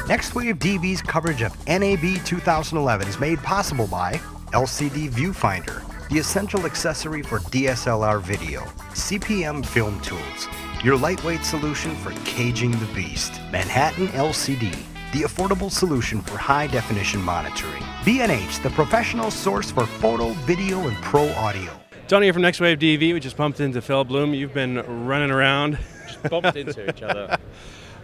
Next Wave DV's coverage of NAB 2011 is made possible by LCD Viewfinder, the essential accessory for DSLR video, CPM Film Tools, your lightweight solution for caging the beast, Manhattan LCD, the affordable solution for high-definition monitoring, B&H, the professional source for photo, video, and pro audio. Tony here from Next Wave DV. We just bumped into Phil Bloom. You've been running around. Just bumped into each other.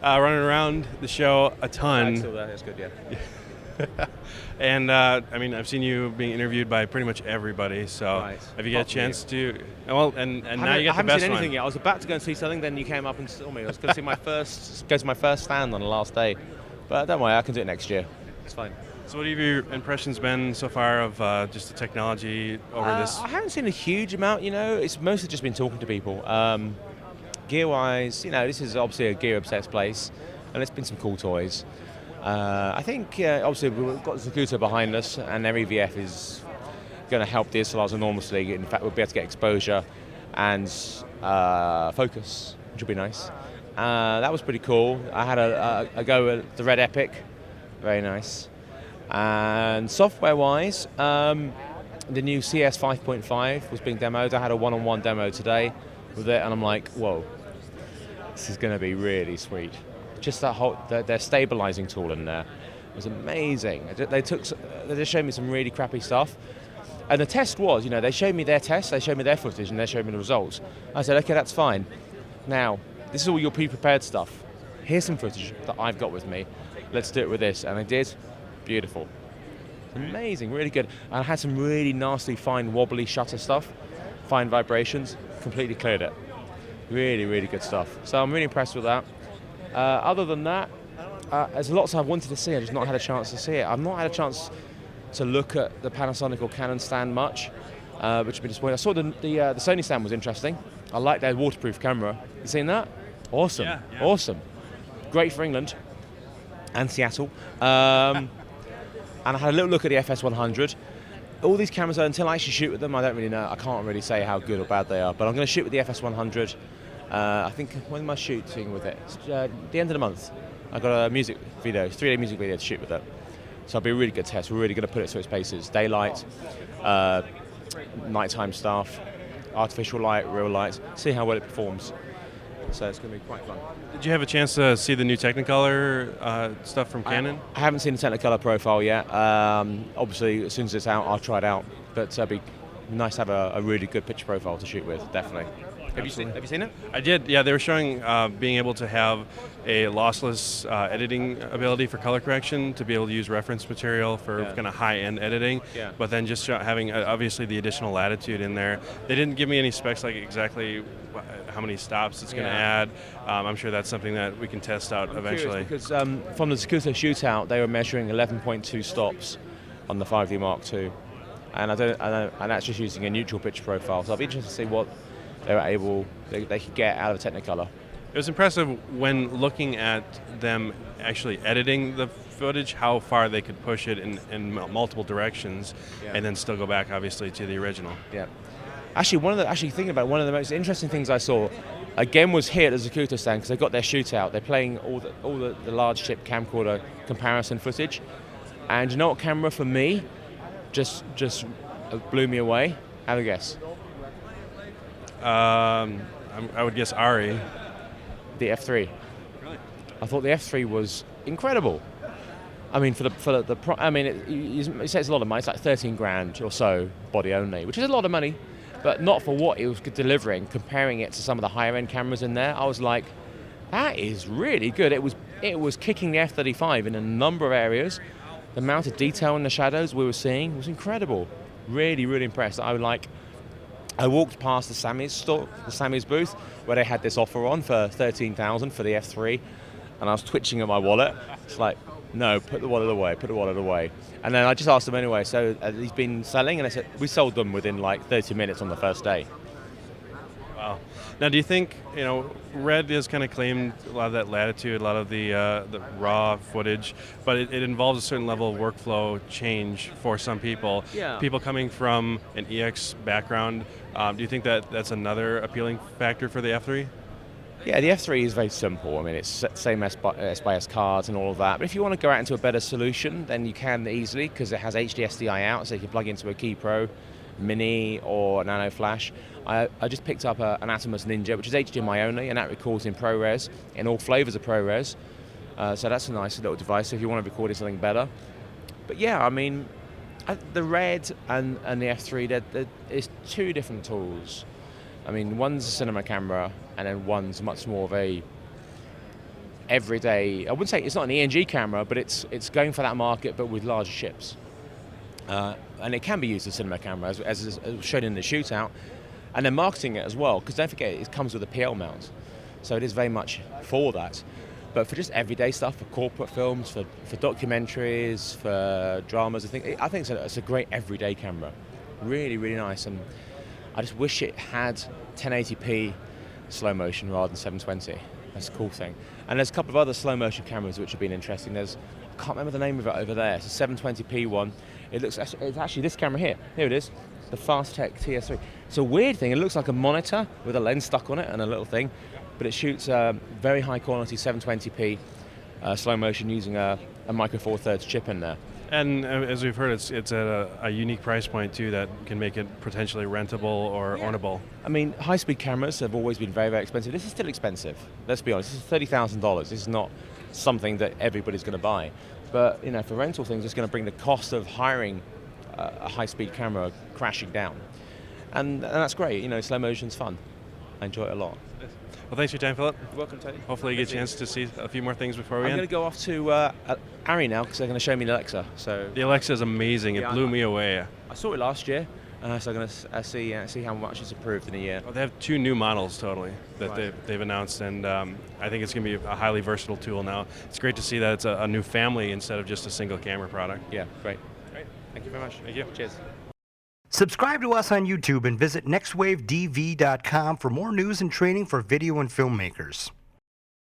Running around the show a ton. Still there. That's good, yeah. And I've seen you being interviewed by pretty much everybody. So Right. have you got a chance to? Well, and now you get the I haven't best seen anything one. yet. I was about to go and see something, then you came up and saw me. I was going to see go to my first stand on the last day, but don't worry, I can do it next year. It's fine. So what have your impressions been so far of just the technology over this? I haven't seen a huge amount. It's mostly just been talking to people. Gear-wise, this is obviously a gear-obsessed place, and there's been some cool toys. I think, obviously, we've got Zacuto behind us, and their EVF is going to help DSLRs enormously. In fact, we'll be able to get exposure and focus, which will be nice. That was pretty cool. I had a go at the Red Epic, very nice. And software-wise, the new CS 5.5 was being demoed. I had a one-on-one demo today with it, and I'm like, whoa, this is going to be really sweet. Just that whole, their stabilizing tool in there was amazing. They just showed me some really crappy stuff. And the test was, they showed me their test, they showed me their footage, and they showed me the results. I said, okay, that's fine. Now, this is all your pre-prepared stuff. Here's some footage that I've got with me. Let's do it with this. And I did. Beautiful. Amazing, really good. And I had some really nasty, fine, wobbly shutter stuff, fine vibrations, completely cleared it. Really, really good stuff. So I'm really impressed with that. Other than that, there's lots I've wanted to see. I've just not had a chance to see it. I've not had a chance to look at the Panasonic or Canon stand much, which has been disappointing. I saw the Sony stand was interesting. I like their waterproof camera. You seen that? Awesome. Yeah. Awesome. Great for England and Seattle. And I had a little look at the FS100. All these cameras, until I actually shoot with them, I don't really know. I can't really say how good or bad they are. But I'm going to shoot with the FS100. I think, when am I shooting with it? It's, the end of the month. I got a music video, 3-day music video to shoot with it. So it'll be a really good test. We're really going to put it through its paces. Daylight, nighttime stuff, artificial light, real light. See how well it performs. So it's going to be quite fun. Did you have a chance to see the new Technicolor stuff from Canon? I haven't seen the Technicolor profile yet. Obviously, as soon as it's out, I'll try it out. But it'd be nice to have a really good picture profile to shoot with, definitely. Have you seen it? I did, yeah. They were showing being able to have a lossless editing ability for color correction, to be able to use reference material for kind of high-end editing, but then just having, obviously, the additional latitude in there. They didn't give me any specs, like exactly how many stops it's going to add. I'm sure that's something that we can test out eventually. Because from the Zacuto shootout, they were measuring 11.2 stops on the 5D Mark II. And and that's just using a neutral picture profile. So I'll be interested to see what they could get out of Technicolor. It was impressive when looking at them actually editing the footage, how far they could push it in multiple directions, and then still go back, obviously, to the original. Yeah. Actually, thinking about it, one of the most interesting things I saw, again, was here at the Zacuto stand, because they got their shootout. They're playing all the large chip camcorder comparison footage, and you know what camera for me just blew me away? Have a guess. I would guess Ari. The F3. Really? I thought the F3 was incredible. I mean, it says a lot of money. It's like 13 grand or so, body only, which is a lot of money, but not for what it was delivering. Comparing it to some of the higher end cameras in there, I was like, that is really good. It was kicking the F35 in a number of areas. The amount of detail in the shadows we were seeing was incredible. Really, really impressed. I walked past the Sammy's booth, where they had this offer on for $13,000 for the F3, and I was twitching at my wallet. It's like, no, put the wallet away. And then I just asked them anyway, so he's been selling, and they said, we sold them within like 30 minutes on the first day. Wow. Now, do you think, Red has kind of claimed a lot of that latitude, a lot of the raw footage, but it involves a certain level of workflow change for some people. Yeah. People coming from an EX background, do you think that that's another appealing factor for the F3? Yeah, the F3 is very simple. I mean, it's same S-by-S cards and all of that. But if you want to go out into a better solution, then you can easily, because it has HD SDI out, so you can plug into a Key Pro, Mini, or Nano Flash. I just picked up an Atomos Ninja, which is HDMI only, and that records in ProRes, in all flavors of ProRes. So that's a nice little device if you want to record in something better. But yeah, I mean, the Red and the F3, it's two different tools. I mean, one's a cinema camera, and then one's much more of a everyday. I wouldn't say it's not an ENG camera, but it's going for that market, but with larger ships. And it can be used as a cinema camera, as shown in the shootout, and then marketing it as well. Because don't forget, it comes with a PL mount, so it is very much for that. But for just everyday stuff, for corporate films, for documentaries, for dramas, I think it's a great everyday camera. Really, really nice. And I just wish it had 1080p slow motion rather than 720. That's a cool thing. And there's a couple of other slow motion cameras which have been interesting. I can't remember the name of it over there. It's a 720p one. It's actually this camera here. Here it is, the Fastech TS3. It's a weird thing. It looks like a monitor with a lens stuck on it and a little thing, but it shoots very high quality 720p slow motion using a Micro Four Thirds chip in there. And as we've heard, it's at a unique price point too that can make it potentially rentable or ownable. I mean, high-speed cameras have always been very, very expensive. This is still expensive. Let's be honest. This is $30,000. This is not something that everybody's going to buy. But for rental things, it's going to bring the cost of hiring a high-speed camera crashing down, and that's great. Slow motion's fun. I enjoy it a lot. Well, thanks for your time, Philip. You're welcome, Tony. Hopefully you get a chance to see a few more things before we end. I'm going to go off to Arri now, because they're going to show me the Alexa. So the Alexa is amazing. It blew me away. I saw it last year, so I'm going to see how much it's improved in a year. Well, they have 2 new models totally that they've announced, and I think it's going to be a highly versatile tool now. It's great to see that it's a new family instead of just a single camera product. Yeah, great. Thank you very much. Thank you. Cheers. Subscribe to us on YouTube and visit nextwavedv.com for more news and training for video and filmmakers.